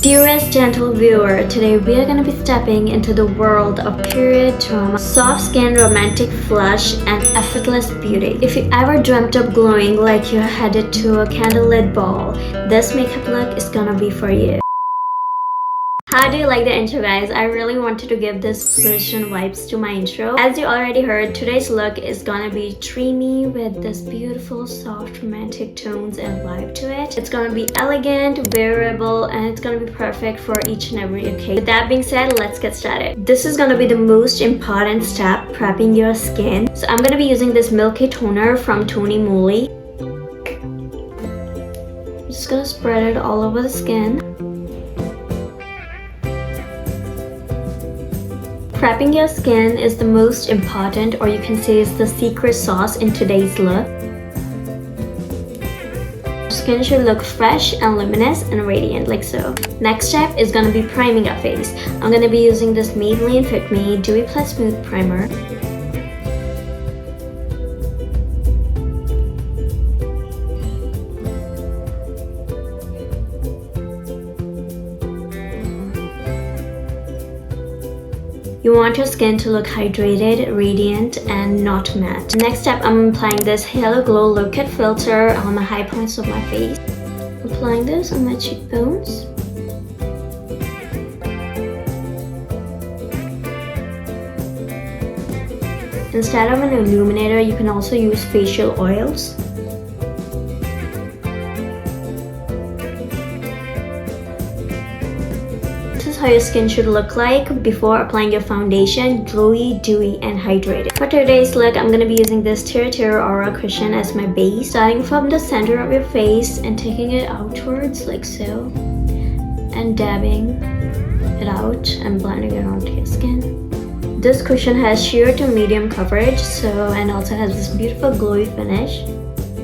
Dearest gentle viewer, today we are going to be stepping into the world of period trauma, soft skin, romantic flush, and effortless beauty. If you ever dreamt of glowing like you're headed to a candlelit ball, this makeup look is gonna be for you. How do you like the intro, guys? I really wanted to give this Persian vibes to my intro. As you already heard, today's look is gonna be dreamy with this beautiful soft romantic tones and vibe to it. It's gonna be elegant, wearable, and it's gonna be perfect for each and every occasion. With that being said, let's get started. This is gonna be the most important step, prepping your skin. So I'm gonna be using this milky toner from Tony Moly. I'm just gonna spread it all over the skin. Prepping your skin is the most important, or you can say it's the secret sauce in today's look. Skin should look fresh and luminous and radiant like so. Next step is going to be priming your face. I'm going to be using this Maybelline Fit Me Dewy Plus Smooth Primer. You want your skin to look hydrated, radiant, and not matte. Next step, I'm applying this Halo Glow Low Cut filter on the high points of my face. Applying this on my cheekbones. Instead of an illuminator, you can also use facial oils. How your skin should look like before applying your foundation: glowy, dewy, and hydrated. For today's look, I'm going to be using this Terra Aura cushion as my base, starting from the center of your face and taking it outwards like so, and dabbing it out and blending it onto your skin. This cushion has sheer to medium coverage, and also has this beautiful glowy finish.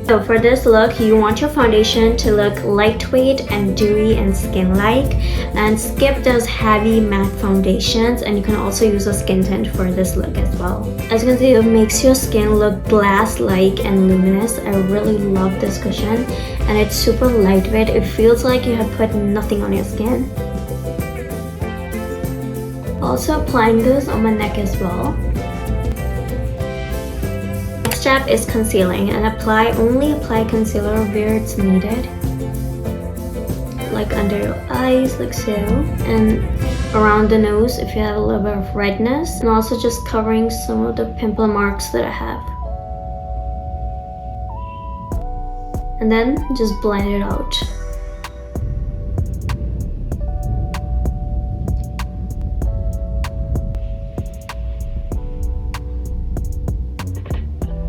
So for this look, you want your foundation to look lightweight and dewy and skin-like, and skip those heavy matte foundations, and you can also use a skin tint for this look as well. As you can see, it makes your skin look glass-like and luminous. I really love this cushion, and it's super lightweight. It feels like you have put nothing on your skin. Also applying this on my neck as well. Step is concealing, and only apply concealer where it's needed, like under your eyes like so, and around the nose if you have a little bit of redness, and also just covering some of the pimple marks that I have, and then just blend it out.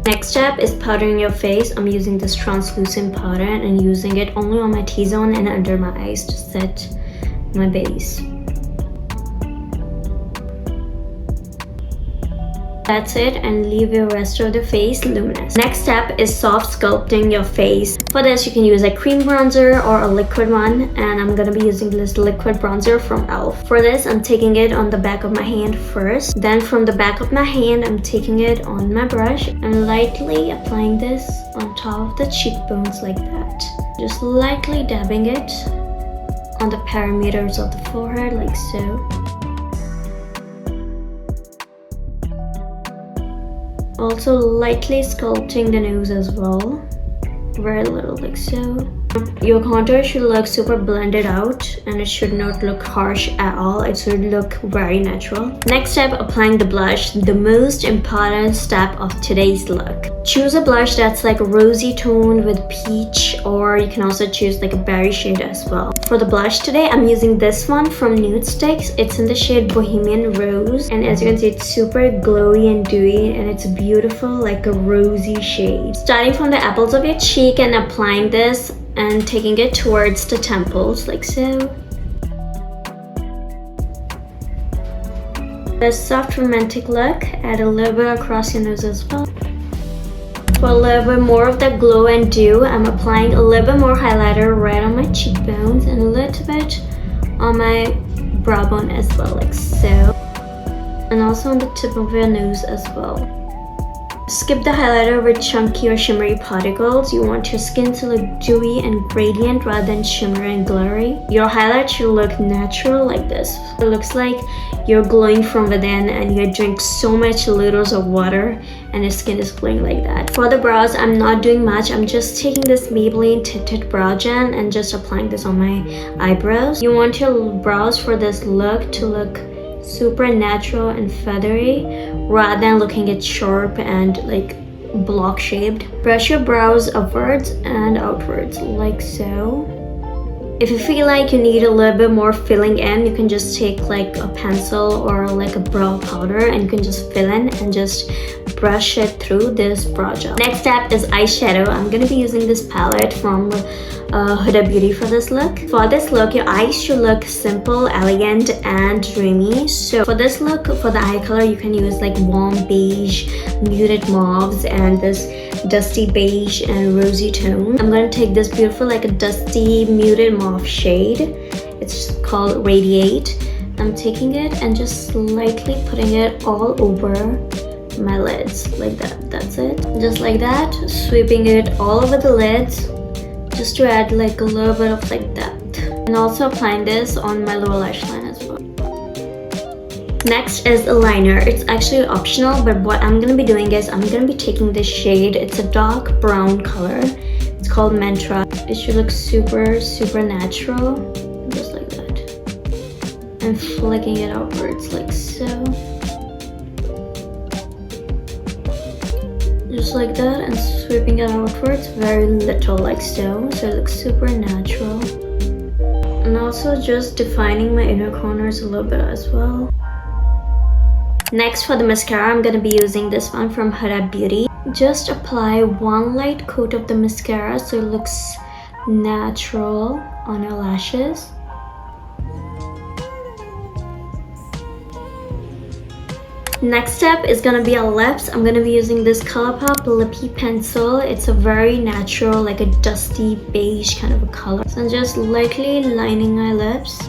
Next step is powdering your face. I'm using this translucent powder and using it only on my T-zone and under my eyes to set my base. That's it, and leave your rest of the face luminous. Next step is soft sculpting your face. For this, you can use a cream bronzer or a liquid one, and I'm gonna be using this liquid bronzer from e.l.f. For this, I'm taking it on the back of my hand first. Then from the back of my hand, I'm taking it on my brush and lightly applying this on top of the cheekbones like that. Just lightly dabbing it on the perimeters of the forehead like so. Also lightly sculpting the nose as well, very little like so. Your contour should look super blended out, and it should not look harsh at all. It should look very natural. Next step, applying the blush, the most important step of today's look. Choose a blush that's like a rosy tone with peach, or you can also choose like a berry shade as well. For the blush today, I'm using this one from Nude Sticks. It's in the shade Bohemian Rose, and as you can see, it's super glowy and dewy, and it's beautiful like a rosy shade. Starting from the apples of your cheek and applying this and taking it towards the temples like so. A soft romantic look, add a little bit across your nose as well. For a little bit more of that glow and dew, I'm applying a little bit more highlighter right on my cheekbones and a little bit on my brow bone as well like so, and also on the tip of your nose as well. Skip the highlighter with chunky or shimmery particles. You want your skin to look dewy and radiant rather than shimmery and glittery. Your highlight should look natural like this. It looks like you're glowing from within and you drink so much liters of water and your skin is glowing like that. For the brows, I'm not doing much. I'm just taking this Maybelline Tinted Brow Gel and just applying this on my eyebrows. You want your brows for this look to look super natural and feathery rather than looking at sharp and like block shaped. Brush your brows upwards and outwards like so. If you feel like you need a little bit more filling in, you can just take like a pencil or like a brow powder and you can just fill in and just brush it through this brow gel. Next step is eyeshadow. I'm gonna be using this palette from Huda Beauty for this look. For this look, your eyes should look simple, elegant, and dreamy. So for this look, for the eye color, you can use like warm beige, muted mauves, and this dusty beige and rosy tone. I'm going to take this beautiful like a dusty muted mauve shade. It's called Radiate. I'm taking it and just slightly putting it all over my lids like that. That's it. Just like that. Sweeping it all over the lids just to add like a little bit of like depth. And also applying this on my lower lash line as well. Next is a liner. It's actually optional, but what I'm gonna be doing is I'm gonna be taking this shade. It's a dark brown color. It's called Mantra. It should look super natural, just like that. And flicking it outwards like so. Just like that, and sweeping it outwards very little like so it looks super natural. And also just defining my inner corners a little bit as well. Next, for the mascara, I'm gonna be using this one from Huda Beauty. Just apply one light coat of the mascara so it looks natural on your lashes. Next step is gonna be our lips. I'm gonna be using this ColourPop Lippy Pencil. It's a very natural, like a dusty beige kind of a color. So I'm just lightly lining my lips.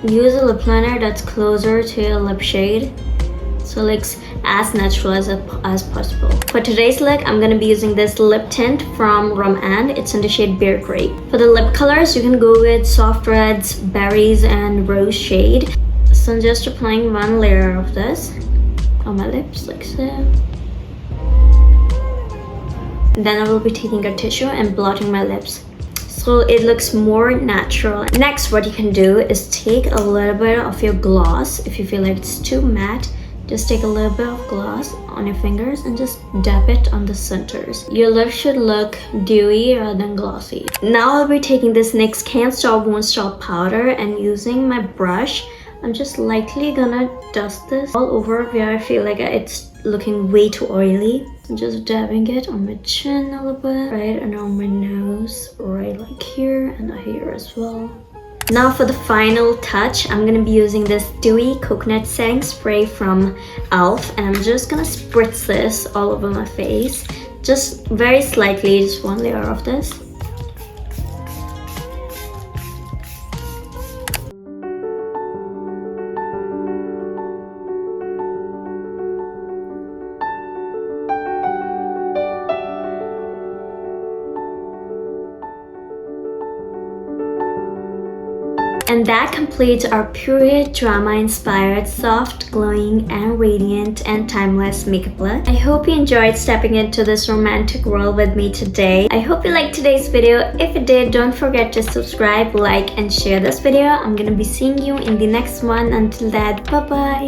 Use a lip liner that's closer to your lip shade, so it looks as natural as possible. For today's look, I'm gonna be using this lip tint from Rom&. It's in the shade Beer Grape. For the lip colors, you can go with soft reds, berries, and rose shade. So I'm just applying one layer of this on my lips like so. Then I will be taking a tissue and blotting my lips so it looks more natural. Next, what you can do is take a little bit of your gloss. If you feel like it's too matte, just take a little bit of gloss on your fingers and just dab it on the centers. Your lips should look dewy rather than glossy. Now I'll be taking this NYX Can't Stop Won't Stop powder and using my brush, I'm just lightly gonna dust this all over where I feel like it's looking way too oily. I'm just dabbing it on my chin a little bit, right, and on my nose, right like here and here as well. Now for the final touch, I'm gonna be using this dewy coconut setting spray from e.l.f. and I'm just gonna spritz this all over my face, just very slightly, just one layer of this. And that completes our period drama inspired, soft, glowing, and radiant and timeless makeup look. I hope you enjoyed stepping into this romantic world with me today. I hope you liked today's video. If you did, don't forget to subscribe, like, and share this video. I'm gonna be seeing you in the next one. Until that, bye bye.